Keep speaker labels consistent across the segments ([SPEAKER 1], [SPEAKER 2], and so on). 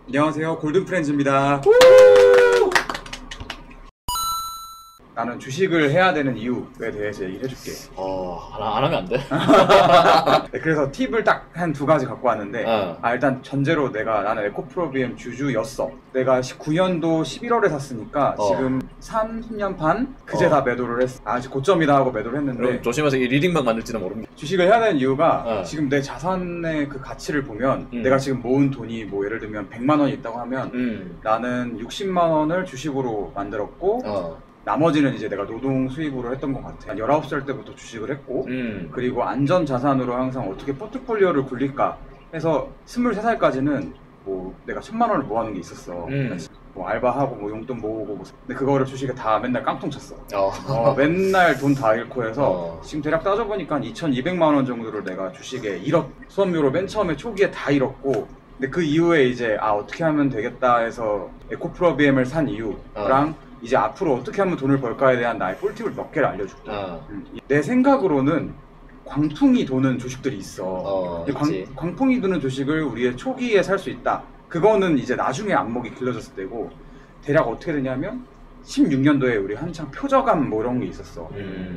[SPEAKER 1] 안녕하세요, 골든프렌즈입니다. 나는 주식을 해야 되는 이유에 대해서 얘기를 해줄게.
[SPEAKER 2] 안 하면 안 돼?
[SPEAKER 1] 네, 그래서 팁을 딱 한 두 가지 갖고 왔는데 일단 전제로 나는 에코프로비엠 주주였어. 내가 19년도 11월에 샀으니까 지금 3년 반? 그제 다 매도를 했어. 아직 고점이다 하고 매도를 했는데
[SPEAKER 2] 그럼 조심해서 이 리딩방 만들지는 모릅니다.
[SPEAKER 1] 주식을 해야 되는 이유가 지금 내 자산의 그 가치를 보면 내가 지금 모은 돈이 뭐 예를 들면 100만 원이 있다고 하면 나는 60만 원을 주식으로 만들었고 나머지는 이제 내가 노동 수입으로 했던 것 같아. 한 19살 때부터 주식을 했고 그리고 안전 자산으로 항상 어떻게 포트폴리오를 굴릴까 해서 23살까지는 뭐 내가 1000만 원을 모아놓은 게 있었어. 뭐 알바하고 뭐 용돈 모으고 근데 그거를 주식에 다 맨날 깡통 쳤어. 맨날 돈 다 잃고 해서 지금 대략 따져보니까 한 2200만 원 정도를 내가 주식에 잃었. 수업료로 맨 처음에 초기에 다 잃었고 근데 그 이후에 이제 어떻게 하면 되겠다 해서 에코프로비엠을 산 이유랑 이제 앞으로 어떻게 하면 돈을 벌까에 대한 나의 꿀팁을 몇 개를 알려줄게. 내 생각으로는 광풍이 도는 주식들이 있어. 광풍이 도는 주식을 우리의 초기에 살 수 있다. 그거는 이제 나중에 안목이 길러졌을 때고 대략 어떻게 되냐면 16년도에 우리 한창 표저감 뭐 이런 게 있었어.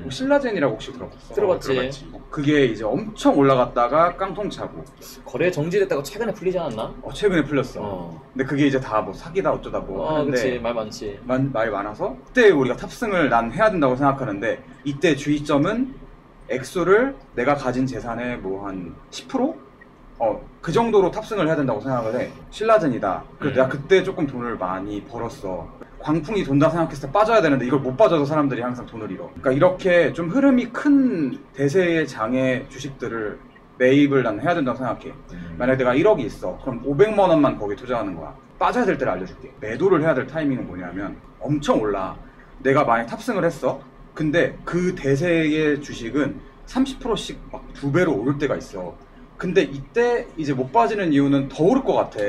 [SPEAKER 1] 뭐 신라젠이라고 혹시 들어봤어?
[SPEAKER 2] 들어봤지.
[SPEAKER 1] 그게 이제 엄청 올라갔다가 깡통 차고
[SPEAKER 2] 거래 정지됐다가 최근에 풀리지 않았나?
[SPEAKER 1] 최근에 풀렸어. 근데 그게 이제 다 뭐 사기다 어쩌다 뭐 하는데
[SPEAKER 2] 그치. 말 많지.
[SPEAKER 1] 말 많아서 그때 우리가 탑승을 난 해야 된다고 생각하는데 이때 주의점은 액수를 내가 가진 재산의 뭐 한 10%? 그 정도로 탑승을 해야 된다고 생각을 해. 신라젠이다. 그래서 내가 그때 조금 돈을 많이 벌었어. 광풍이 돈다 생각했을 때 빠져야 되는데 이걸 못 빠져서 사람들이 항상 돈을 잃어. 그러니까 이렇게 좀 흐름이 큰 대세의 장의 주식들을 매입을 난 해야 된다고 생각해. 만약에 내가 1억이 있어. 그럼 500만 원만 거기 투자하는 거야. 빠져야 될 때를 알려줄게. 매도를 해야 될 타이밍은 뭐냐면 엄청 올라. 내가 만약에 탑승을 했어. 근데 그 대세의 주식은 30%씩 막 2배로 오를 때가 있어. 근데 이때 이제 못 빠지는 이유는 더 오를 것 같아.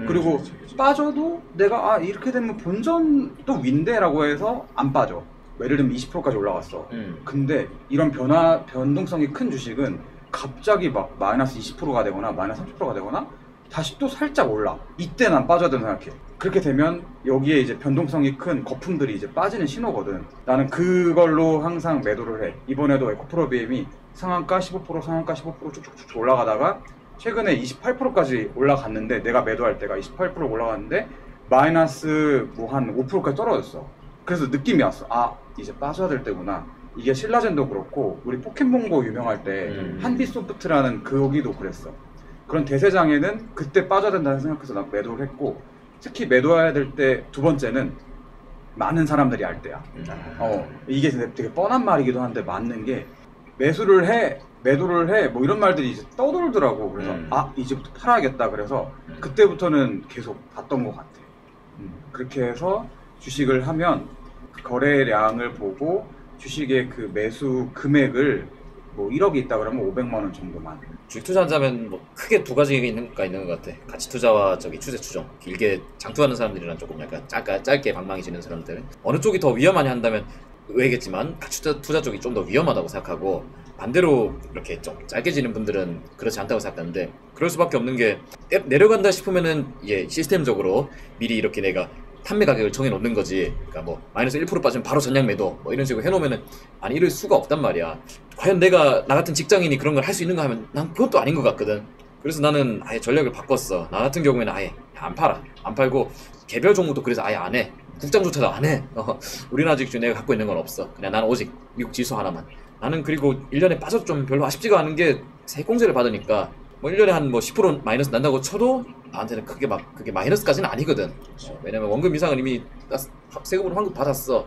[SPEAKER 1] 그리고 빠져도 내가 이렇게 되면 본전도 윈대라고 해서 안 빠져. 예를 들면 20%까지 올라갔어. 근데 이런 변동성이 큰 주식은 갑자기 막 마이너스 20%가 되거나 마이너스 30%가 되거나 다시 또 살짝 올라. 이때 난 빠져야 된다고 생각해. 그렇게 되면 여기에 이제 변동성이 큰 거품들이 이제 빠지는 신호거든. 나는 그걸로 항상 매도를 해. 이번에도 에코프로비엠이 상한가 15%, 상한가 15% 쭉쭉쭉 올라가다가 최근에 28%까지 올라갔는데 내가 매도할 때가 28% 올라갔는데 마이너스 뭐 한 5%까지 떨어졌어. 그래서 느낌이 왔어. 이제 빠져야 될 때구나. 이게 신라젠도 그렇고 우리 포켓몬고 유명할 때 한빛소프트라는 거기도 그랬어. 그런 대세장에는 그때 빠져야 된다는 생각해서 난 매도를 했고 특히 매도해야 될 때 두 번째는 많은 사람들이 알 때야. 이게 되게 뻔한 말이기도 한데 맞는 게 매도를 해 뭐 이런 말들이 이제 떠돌더라고. 그래서 이제부터 팔아야겠다. 그래서 그때부터는 계속 봤던 것 같아. 그렇게 해서 주식을 하면 거래량을 보고 주식의 그 매수 금액을 뭐 1억이 있다 그러면 500만 원 정도만.
[SPEAKER 2] 주식 투자하자면 뭐 크게 두 가지가 있는 것 같아. 가치 투자와 추세 추정. 길게 장투하는 사람들이랑 조금 약간 짧게 방망이 지는 사람들. 어느 쪽이 더 위험하냐 한다면 의외겠지만 가치 투자 쪽이 좀 더 위험하다고 생각하고 반대로 이렇게 좀 짧게 지는 분들은 그렇지 않다고 생각하는데 그럴 수밖에 없는 게 내려간다 싶으면은 시스템적으로 미리 이렇게 내가 판매 가격을 정해 놓는 거지. 그러니까 뭐 마이너스 1% 빠지면 바로 전량 매도 뭐 이런 식으로 해놓으면은 이럴 수가 없단 말이야. 과연 내가 나 같은 직장인이 그런 걸 할 수 있는가 하면 난 그것도 아닌 것 같거든. 그래서 나는 아예 전략을 바꿨어. 나 같은 경우에는 아예 안 팔아. 안 팔고 개별 종목도 그래서 아예 안 해. 국장조차도 안 해. 우리나라 주식 중에 내가 갖고 있는 건 없어. 그냥 나는 오직 미국 지수 하나만. 나는 그리고 1년에 빠져도 좀 별로 아쉽지가 않은 게 세액공제를 받으니까 뭐 1년에 한 뭐 10% 마이너스 난다고 쳐도 나한테는 크게 막 그게 마이너스까지는 아니거든. 왜냐면 원금 이상은 이미 세금으로 환급 받았어.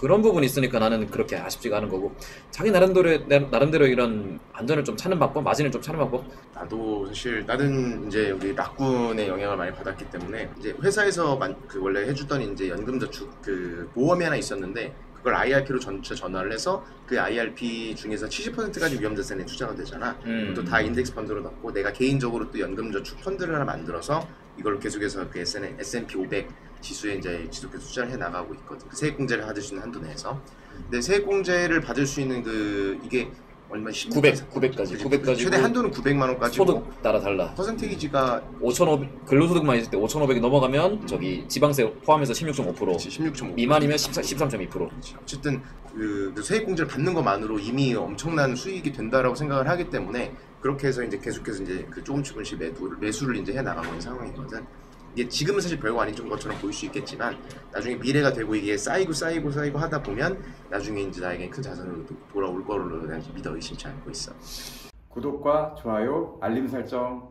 [SPEAKER 2] 그런 부분이 있으니까 나는 그렇게 아쉽지가 않은 거고 자기 나름대로 이런 안전을 좀 찾는 방법, 마진을 좀 찾는 방법.
[SPEAKER 3] 나도 사실 나는 이제 우리 락군의 영향을 많이 받았기 때문에 이제 회사에서 원래 해주던 이제 연금저축 그 보험이 하나 있었는데 그걸 IRP로 전체 전환을 해서 그 IRP 중에서 70%까지 위험자산에 투자가 되잖아. 또 다 인덱스 펀드로 넣고 내가 개인적으로 또 연금저축 펀드를 하나 만들어서 이걸 계속해서 그 S&P 500 지수에 이제 지속해서 투자를 해 나가고 있거든. 그 세액공제를 받을 수 있는 한도 내에서. 근데 세액공제를 받을 수 있는 이게 얼마
[SPEAKER 2] 900까지.
[SPEAKER 3] 최대 한도는 900만 원까지고
[SPEAKER 2] 소득 따라 달라.
[SPEAKER 3] 퍼센테이지가
[SPEAKER 2] 5,500 근로소득만 있을 때 5,500이 넘어가면 저기 지방세 포함해서 16.5%,
[SPEAKER 3] 16.5%
[SPEAKER 2] 미만이면 13.2%.
[SPEAKER 3] 어쨌든 그 세액공제를 받는 것만으로 이미 엄청난 수익이 된다라고 생각을 하기 때문에 그렇게 해서 이제 계속해서 이제 그 조금씩 매수를 이제 해 나가고 있는 상황이거든. 이게 지금은 사실 별거 아닌 것처럼 보일 수 있겠지만 나중에 미래가 되고 이게 쌓이고 하다 보면 나중에 이제 나에게 큰 자산으로 돌아올 거로 내가 믿어 의심치 않고 있어.
[SPEAKER 1] 구독과 좋아요, 알림 설정